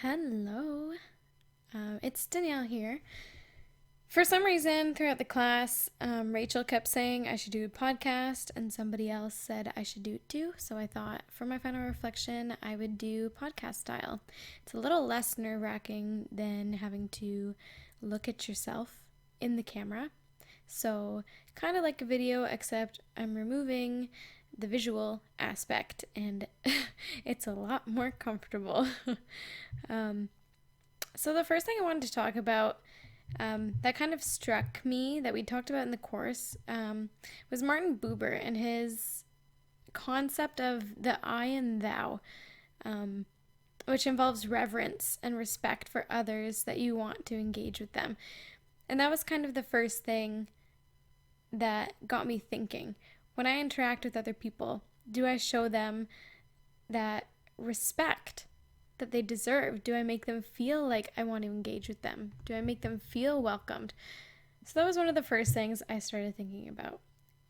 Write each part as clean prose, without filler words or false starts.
Hello, it's Danielle here. For some reason, throughout the class, Rachel kept saying I should do a podcast, and somebody else said I should do it too. So I thought for my final reflection, I would do podcast style. It's a little less nerve wracking than having to look at yourself in the camera. So, kind of like a video, except I'm removing the visual aspect, and it's a lot more comfortable. um, so, the first thing I wanted to talk about that kind of struck me that we talked about in the course was Martin Buber and his concept of the I and thou, um, which involves reverence and respect for others that you want to engage with them. And that was kind of the first thing that got me thinking. When I interact with other people, do I show them that respect that they deserve? Do I make them feel like I want to engage with them? Do I make them feel welcomed? So that was one of the first things I started thinking about.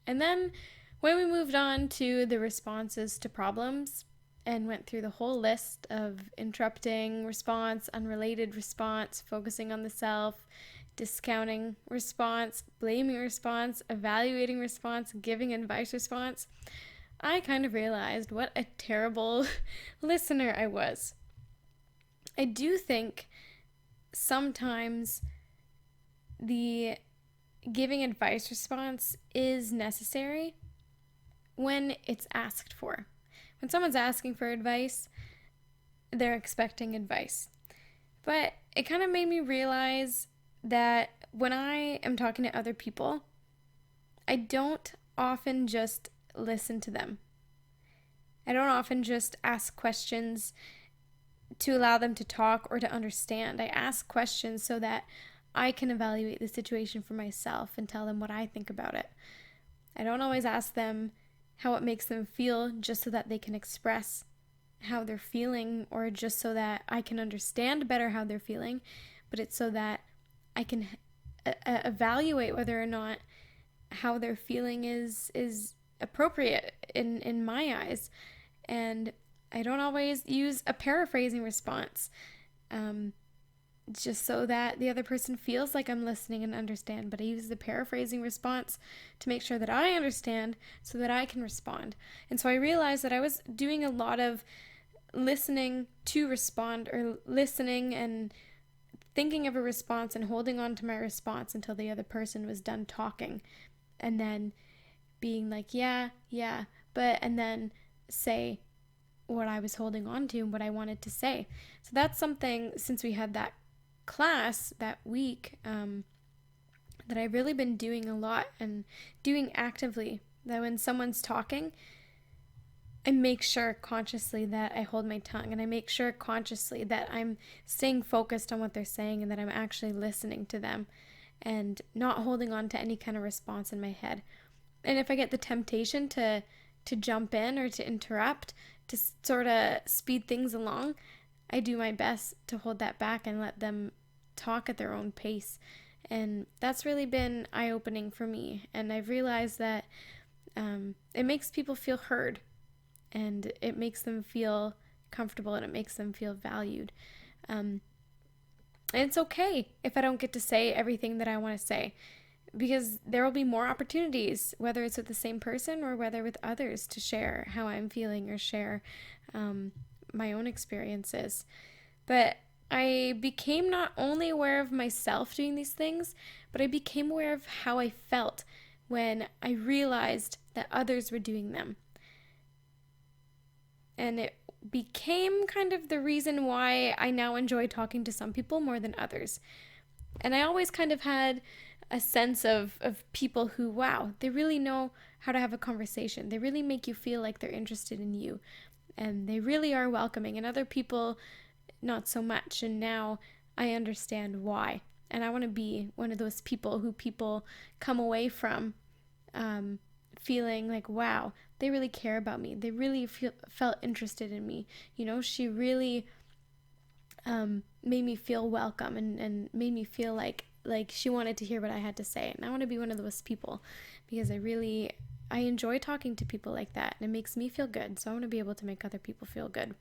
And then when we moved on to the responses to problems and went through the whole list of interrupting response, unrelated response, focusing on the self, discounting response, blaming response, evaluating response, giving advice response, I kind of realized what a terrible listener I was. I do think sometimes the giving advice response is necessary when it's asked for. When someone's asking for advice, they're expecting advice. But it kind of made me realize that when I am talking to other people, I don't often just listen to them. I don't often just ask questions to allow them to talk or to understand. I ask questions so that I can evaluate the situation for myself and tell them what I think about it. I don't always ask them how it makes them feel just so that they can express how they're feeling or just so that I can understand better how they're feeling, but it's so that I can evaluate whether or not how they're feeling is appropriate in my eyes. And I don't always use a paraphrasing response, just so that the other person feels like I'm listening and understand. But I use the paraphrasing response to make sure that I understand so that I can respond. And so I realized that I was doing a lot of listening to respond, or listening and thinking of a response and holding on to my response until the other person was done talking, and then being like, yeah, but, and then say what I was holding on to and what I wanted to say. So that's something, since we had that class that week, that I've really been doing a lot and doing actively. That when someone's talking, I make sure consciously that I hold my tongue, and I make sure consciously that I'm staying focused on what they're saying and that I'm actually listening to them and not holding on to any kind of response in my head. And if I get the temptation to jump in or to interrupt, to sort of speed things along, I do my best to hold that back and let them talk at their own pace. And that's really been eye-opening for me. And I've realized that it makes people feel heard, and it makes them feel comfortable, and it makes them feel valued. And it's okay if I don't get to say everything that I want to say, because there will be more opportunities, whether it's with the same person or whether with others, to share how I'm feeling or share my own experiences. But I became not only aware of myself doing these things, but I became aware of how I felt when I realized that others were doing them. And it became kind of the reason why I now enjoy talking to some people more than others. And I always kind of had a sense of people who, wow, they really know how to have a conversation. They really make you feel like they're interested in you. And they really are welcoming. And other people, not so much. And now I understand why. And I want to be one of those people who people come away from feeling like, wow, they really care about me. They really felt interested in me. You know, she really made me feel welcome, and made me feel like she wanted to hear what I had to say. And I want to be one of those people, because I enjoy talking to people like that, and it makes me feel good. So I want to be able to make other people feel good.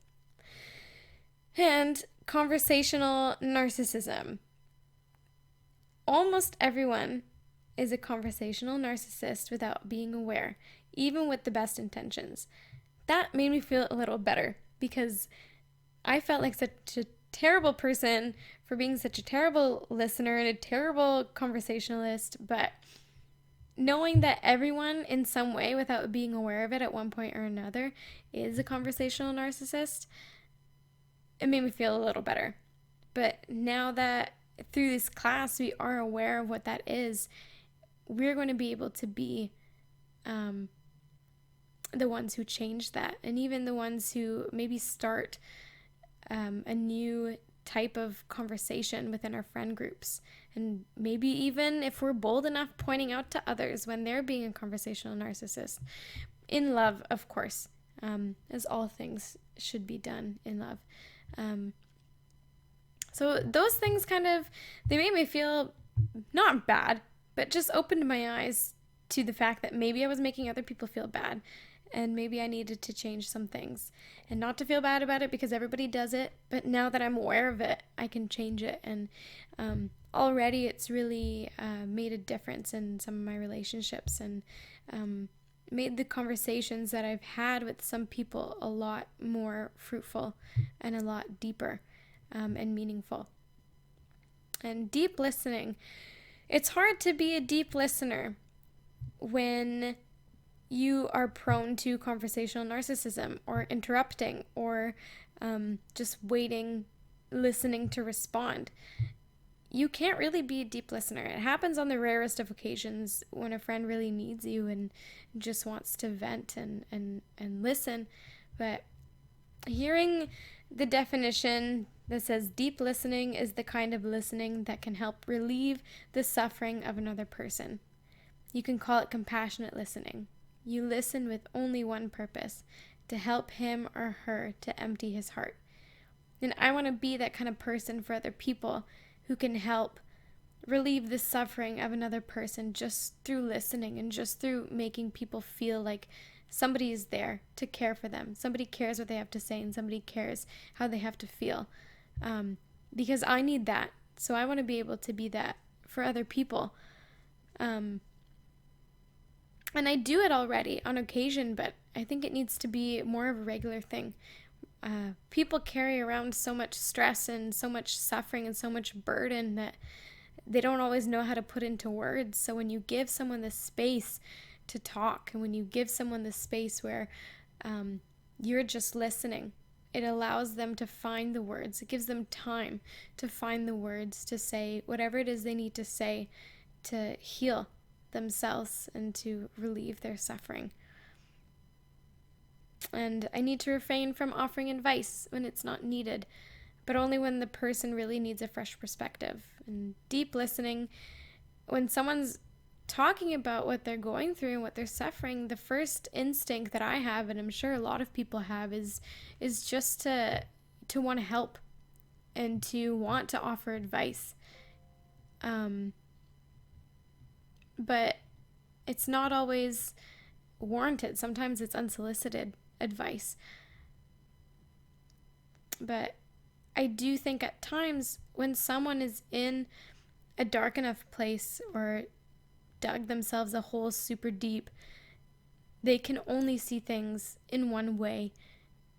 And conversational narcissism. Almost everyone is a conversational narcissist without being aware, even with the best intentions. That made me feel a little better because I felt like such a terrible person for being such a terrible listener and a terrible conversationalist, but knowing that everyone in some way without being aware of it at one point or another is a conversational narcissist, it made me feel a little better. But now that through this class we are aware of what that is, we're going to be able to be the ones who change that, and even the ones who maybe start a new type of conversation within our friend groups. And maybe even if we're bold enough pointing out to others when they're being a conversational narcissist, in love, of course, as all things should be done in love. So those things they made me feel not bad, but just opened my eyes to the fact that maybe I was making other people feel bad, and maybe I needed to change some things, and not to feel bad about it because everybody does it, but now that I'm aware of it, I can change it. And already it's really made a difference in some of my relationships, and made the conversations that I've had with some people a lot more fruitful and a lot deeper and meaningful. And deep listening. It's hard to be a deep listener when you are prone to conversational narcissism or interrupting or just waiting, listening to respond. You can't really be a deep listener. It happens on the rarest of occasions when a friend really needs you and just wants to vent and listen. But hearing the definition that says deep listening is the kind of listening that can help relieve the suffering of another person. You can call it compassionate listening. You listen with only one purpose, to help him or her to empty his heart. And I want to be that kind of person for other people who can help relieve the suffering of another person just through listening and just through making people feel like somebody is there to care for them. Somebody cares what they have to say, and somebody cares how they have to feel. Because I need that. So I want to be able to be that for other people. And I do it already on occasion, but I think it needs to be more of a regular thing. People carry around so much stress and so much suffering and so much burden that they don't always know how to put into words. So when you give someone the space to talk, and when you give someone the space where you're just listening, it allows them to find the words. It gives them time to find the words to say whatever it is they need to say to heal themselves and to relieve their suffering. And I need to refrain from offering advice when it's not needed, but only when the person really needs a fresh perspective. And deep listening, when someone's talking about what they're going through and what they're suffering, the first instinct that I have, and I'm sure a lot of people have, is just to want to help and to want to offer advice. But it's not always warranted. Sometimes it's unsolicited advice. But I do think at times when someone is in a dark enough place or dug themselves a hole super deep, they can only see things in one way.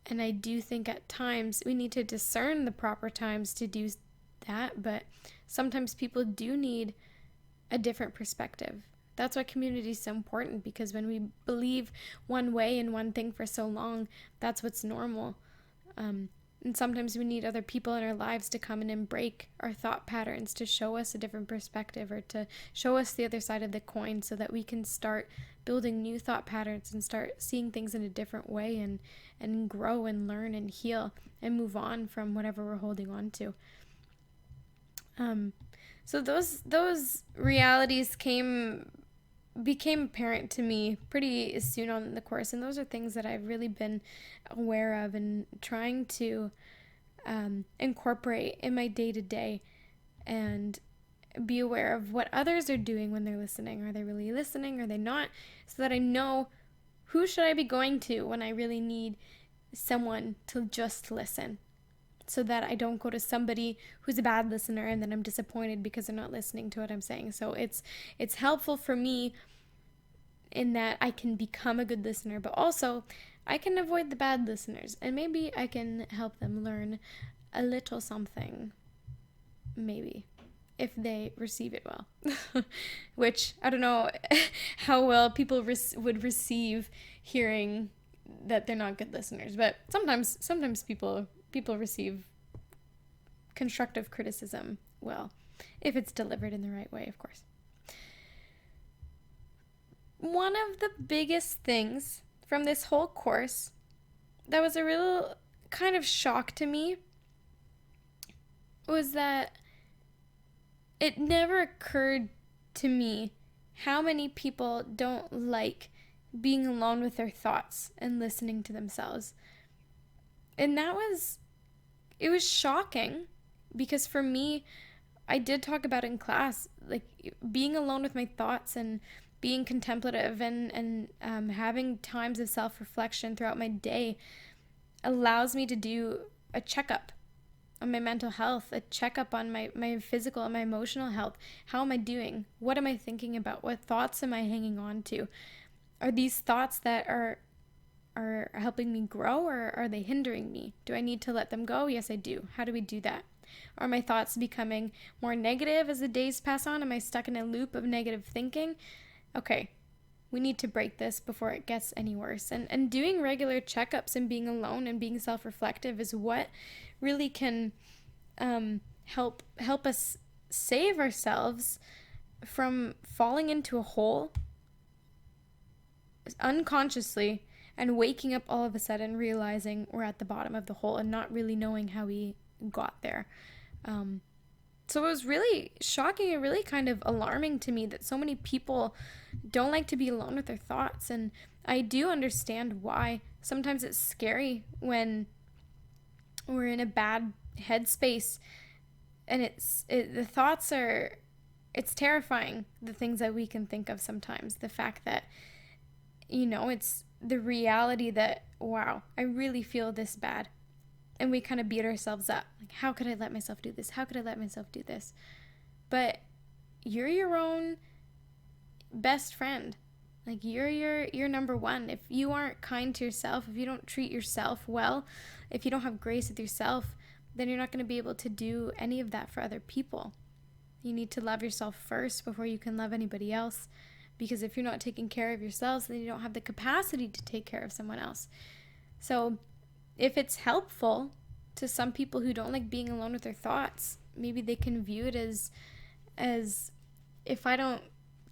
And I do think at times we need to discern the proper times to do that, but sometimes people do need a different perspective. That's why community is so important, because when we believe one way and one thing for so long, that's what's normal. And sometimes we need other people in our lives to come in and break our thought patterns, to show us a different perspective, or to show us the other side of the coin, so that we can start building new thought patterns and start seeing things in a different way, and grow and learn and heal and move on from whatever we're holding on to. So those realities became apparent to me pretty soon on the course, and those are things that I've really been aware of and trying to incorporate in my day-to-day, and be aware of what others are doing when they're listening. Are they really listening? Are they not? So that I know who should I be going to when I really need someone to just listen. so that I don't go to somebody who's a bad listener and then I'm disappointed because they're not listening to what I'm saying. So it's helpful for me in that I can become a good listener, but also I can avoid the bad listeners and maybe I can help them learn a little something, maybe, if they receive it well. Which I don't know how well people would receive hearing that they're not good listeners, but sometimes people receive constructive criticism well, if it's delivered in the right way, of course. One of the biggest things from this whole course that was a real kind of shock to me was that it never occurred to me how many people don't like being alone with their thoughts and listening to themselves. And it was shocking because for me, I did talk about it in class, like being alone with my thoughts and being contemplative and having times of self-reflection throughout my day allows me to do a checkup on my mental health, a checkup on my physical and my emotional health. How am I doing? What am I thinking about? What thoughts am I hanging on to? Are these thoughts that are helping me grow, or are they hindering me? Do I need to let them go? Yes, I do. How do we do that? Are my thoughts becoming more negative as the days pass on? Am I stuck in a loop of negative thinking? Okay, we need to break this before it gets any worse. And doing regular checkups and being alone and being self-reflective is what really can help us save ourselves from falling into a hole unconsciously and waking up all of a sudden realizing we're at the bottom of the hole and not really knowing how we got there. So it was really shocking and really kind of alarming to me that so many people don't like to be alone with their thoughts. And I do understand why. Sometimes it's scary when we're in a bad headspace and the thoughts are, it's terrifying, the things that we can think of sometimes. The fact that, it's the reality that, wow, I really feel this bad. And we kind of beat ourselves up. Like, how could I let myself do this? How could I let myself do this? But you're your own best friend. Like, you're your number one. If you aren't kind to yourself, if you don't treat yourself well, if you don't have grace with yourself, then you're not going to be able to do any of that for other people. You need to love yourself first before you can love anybody else. Because if you're not taking care of yourselves, then you don't have the capacity to take care of someone else. So if it's helpful to some people who don't like being alone with their thoughts, maybe they can view it as if I don't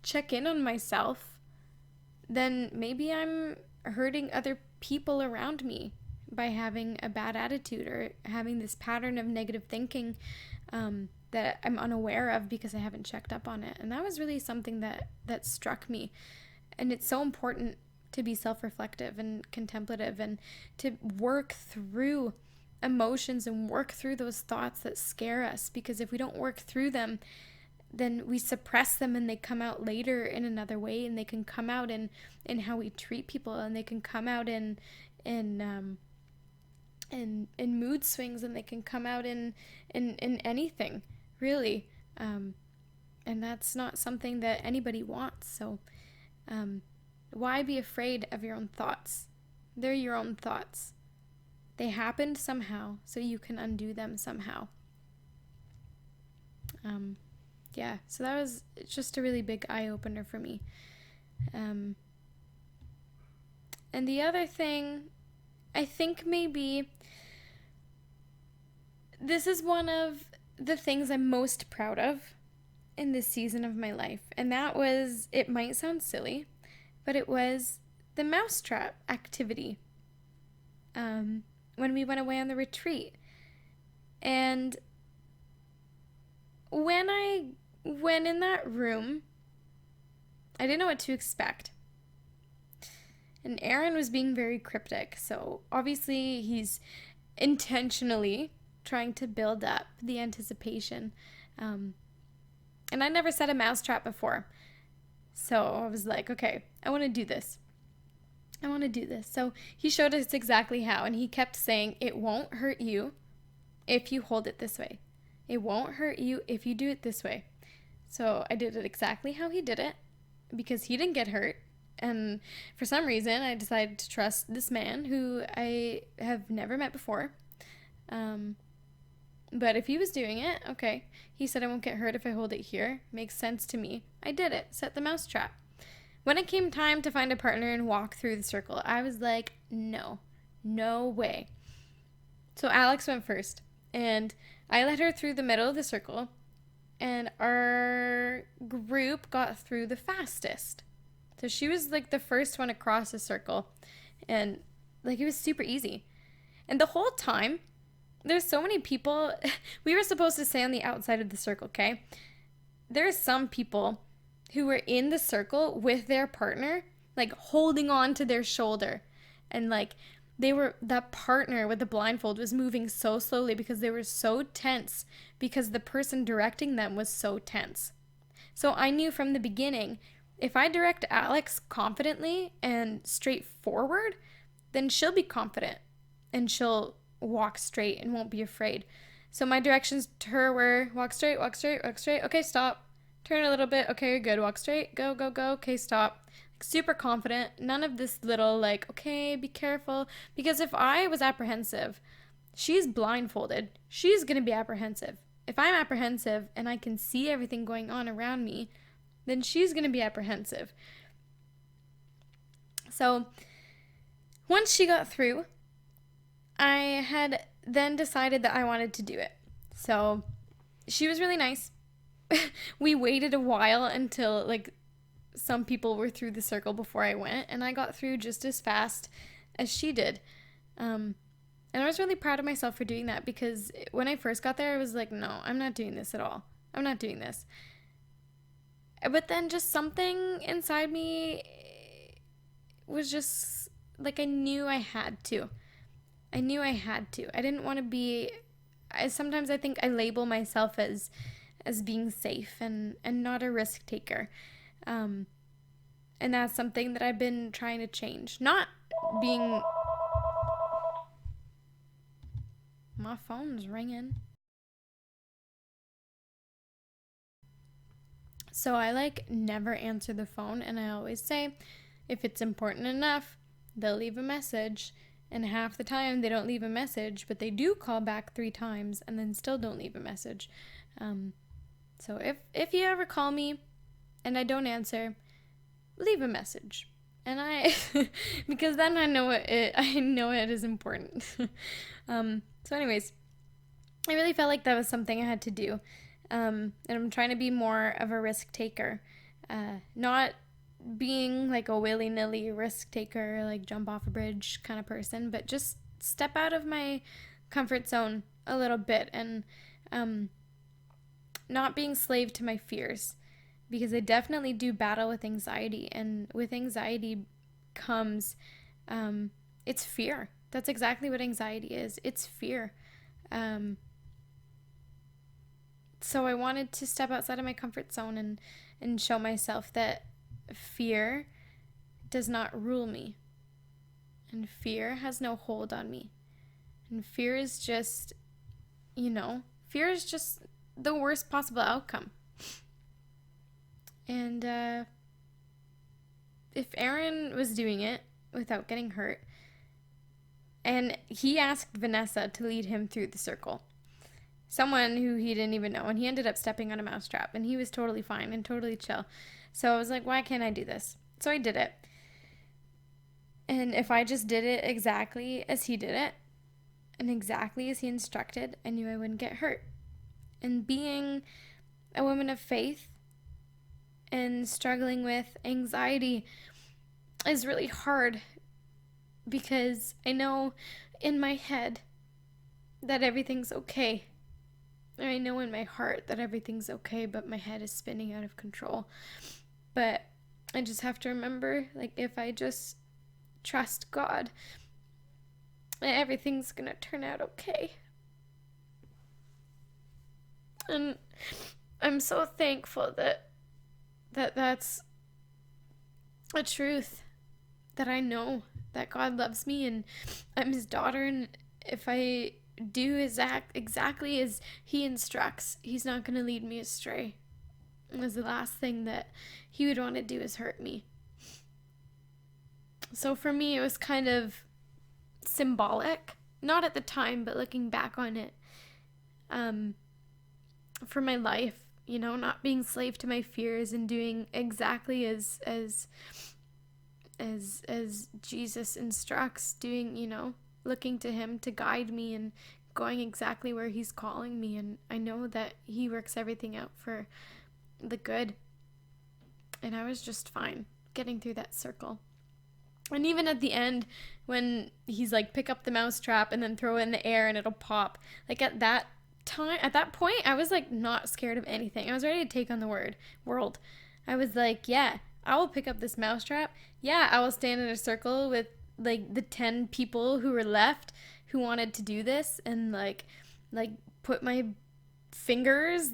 check in on myself, then maybe I'm hurting other people around me by having a bad attitude or having this pattern of negative thinking that I'm unaware of because I haven't checked up on it. And that was really something that struck me. And it's so important to be self-reflective and contemplative and to work through emotions and work through those thoughts that scare us, because if we don't work through them, then we suppress them and they come out later in another way, and they can come out in how we treat people, and they can come out in mood swings, and they can come out in anything really, and that's not something that anybody wants. So why be afraid of your own thoughts? They're your own thoughts. They happened somehow, so you can undo them somehow. Yeah, so that was just a really big eye-opener for me. And the other thing, I think maybe this is one of the things I'm most proud of in this season of my life. And that was, it might sound silly, but it was the mousetrap activity when we went away on the retreat. And when I went in that room, I didn't know what to expect. And Aaron was being very cryptic. So obviously he's intentionally trying to build up the anticipation. And I never set a mousetrap before. So I was like, okay, I want to do this. So he showed us exactly how, and he kept saying, it won't hurt you. if you hold it this way. It won't hurt you if you do it this way. So I did it exactly how he did it because he didn't get hurt. And for some reason, I decided to trust this man who I have never met before. But if he was doing it, okay. He said I won't get hurt if I hold it here. Makes sense to me. I did it. Set the mouse trap. When it came time to find a partner and walk through the circle, I was like, no way. So Alex went first, and I led her through the middle of the circle, and our group got through the fastest. So she was like the first one across the circle, and like it was super easy. And the whole time, there's so many people. We were supposed to stay on the outside of the circle, okay? There are some people who were in the circle with their partner, like holding on to their shoulder. And like that partner with the blindfold was moving so slowly because they were so tense because the person directing them was so tense. So I knew from the beginning, if I direct Alex confidently and straightforward, then she'll be confident and she'll walk straight and won't be afraid. So my directions to her were walk straight, walk straight, walk straight. Okay, stop. Turn a little bit. Okay, good. Walk straight. Go, go, go. Okay, stop. Super confident. None of this little like, okay, be careful. Because if I was apprehensive, she's blindfolded. She's going to be apprehensive. If I'm apprehensive and I can see everything going on around me, then she's going to be apprehensive. So once she got through, I had then decided that I wanted to do it. So she was really nice. We waited a while until like some people were through the circle before I went, and I got through just as fast as she did. And I was really proud of myself for doing that because when I first got there, I was like, no, I'm not doing this at all. I'm not doing this. But then just something inside me was just like I knew I had to. I didn't want to be. Sometimes I think I label myself as being safe and not a risk taker. And that's something that I've been trying to change. Not being. My phone's ringing. So I like never answer the phone, and I always say, if it's important enough, they'll leave a message. And half the time they don't leave a message, but they do call back 3 times and then still don't leave a message. So if you ever call me and I don't answer, leave a message. And because then I know it is important. So anyways, I really felt like that was something I had to do. And I'm trying to be more of a risk taker. Not being like a willy-nilly risk taker, like jump off a bridge kind of person, but just step out of my comfort zone a little bit and not being slave to my fears, because I definitely do battle with anxiety, and with anxiety comes it's fear. That's exactly what anxiety is. It's fear. So I wanted to step outside of my comfort zone and show myself that fear does not rule me, and fear has no hold on me, and fear is just the worst possible outcome. And if Aaron was doing it without getting hurt, and he asked Vanessa to lead him through the circle, someone who he didn't even know, and he ended up stepping on a mousetrap, and he was totally fine and totally chill. So I was like, why can't I do this? So I did it. And if I just did it exactly as he did it, and exactly as he instructed, I knew I wouldn't get hurt. And being a woman of faith and struggling with anxiety is really hard, because I know in my head that everything's okay. I know in my heart that everything's okay, but my head is spinning out of control. But I just have to remember, like, if I just trust God, everything's gonna turn out okay. And I'm so thankful that that's a truth, that I know that God loves me and I'm his daughter, and if I do exactly as he instructs. He's not going to lead me astray. It was the last thing that he would want to do is hurt me. So for me, it was kind of symbolic. Not at the time, but looking back on it. For my life, not being slave to my fears and doing exactly as Jesus instructs, doing, looking to him to guide me and going exactly where he's calling me. And I know that he works everything out for the good. And I was just fine getting through that circle. And even at the end, when he's like, pick up the mousetrap and then throw it in the air and it'll pop, like at that point, I was like not scared of anything. I was ready to take on the world. I was like, yeah, I will pick up this mousetrap. Yeah, I will stand in a circle with like the 10 people who were left who wanted to do this and like put my fingers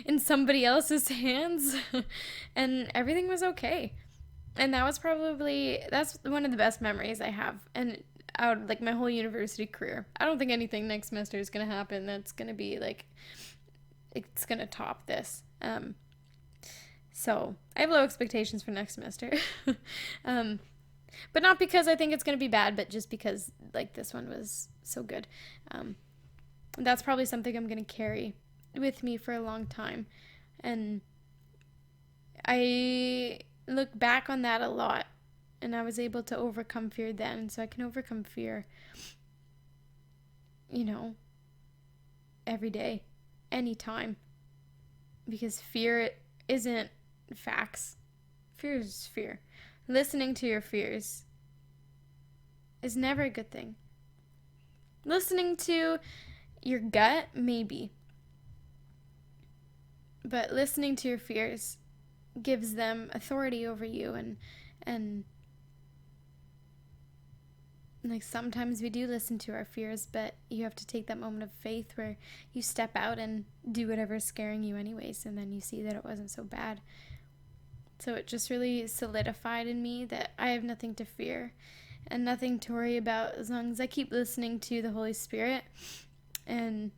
in somebody else's hands and everything was okay. And that's one of the best memories I have. And out like my whole university career. I don't think anything next semester is going to happen that's going to be like, it's going to top this. So I have low expectations for next semester. But not because I think it's going to be bad, but just because like this one was so good. That's probably something I'm going to carry with me for a long time. And I look back on that a lot. And I was able to overcome fear then, so I can overcome fear, every day, anytime. Because fear isn't facts. Fear is fear. Listening to your fears is never a good thing. Listening to your gut, maybe. But listening to your fears gives them authority over you and like sometimes we do listen to our fears, but you have to take that moment of faith where you step out and do whatever's scaring you anyways, and then you see that it wasn't so bad. So it just really solidified in me that I have nothing to fear and nothing to worry about as long as I keep listening to the Holy Spirit and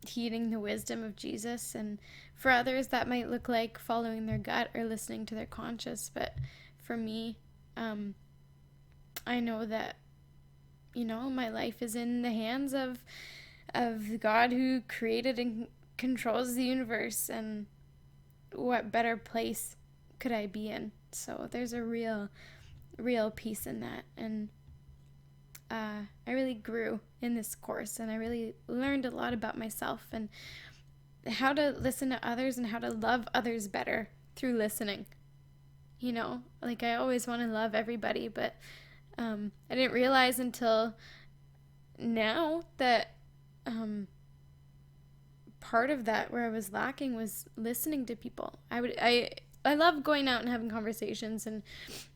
heeding the wisdom of Jesus. And for others, that might look like following their gut or listening to their conscience. But for me, I know that my life is in the hands of God who created and controls the universe, and what better place could I be in? So there's a real peace in that. And I really grew in this course, and I really learned a lot about myself and how to listen to others and how to love others better through listening. Like I always want to love everybody, but I didn't realize until now that part of that where I was lacking was listening to people. I love going out and having conversations, and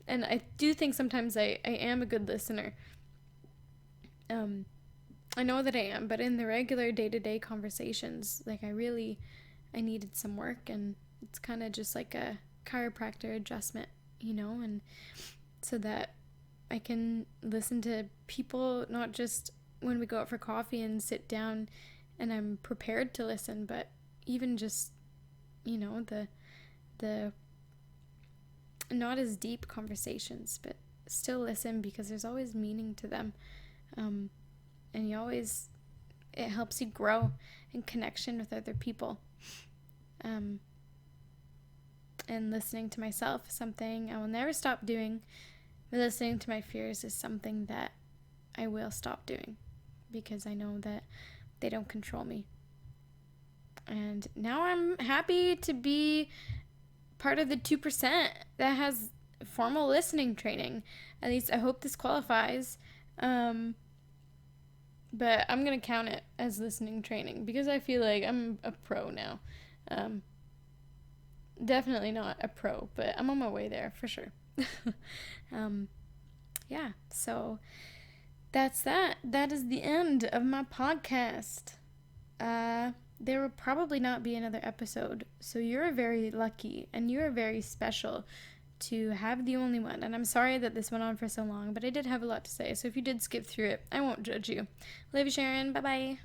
I do think sometimes I am a good listener. I know that I am, but in the regular day-to-day conversations, like I needed some work, and it's kind of just like a chiropractor adjustment, and so that I can listen to people, not just when we go out for coffee and sit down and I'm prepared to listen, but even just, the not as deep conversations, but still listen because there's always meaning to them. And it helps you grow in connection with other people. And listening to myself is something I will never stop doing. But listening to my fears is something that I will stop doing because I know that they don't control me. And now I'm happy to be part of the 2% that has formal listening training. At least I hope this qualifies. But I'm going to count it as listening training because I feel like I'm a pro now. Definitely not a pro, but I'm on my way there for sure. Yeah, so that's that. That is the end of my podcast. There will probably not be another episode, so you're very lucky and you're very special to have the only one. And I'm sorry that this went on for so long, but I did have a lot to say, so if you did skip through it, I won't judge you. Love you, Sharon. Bye-bye.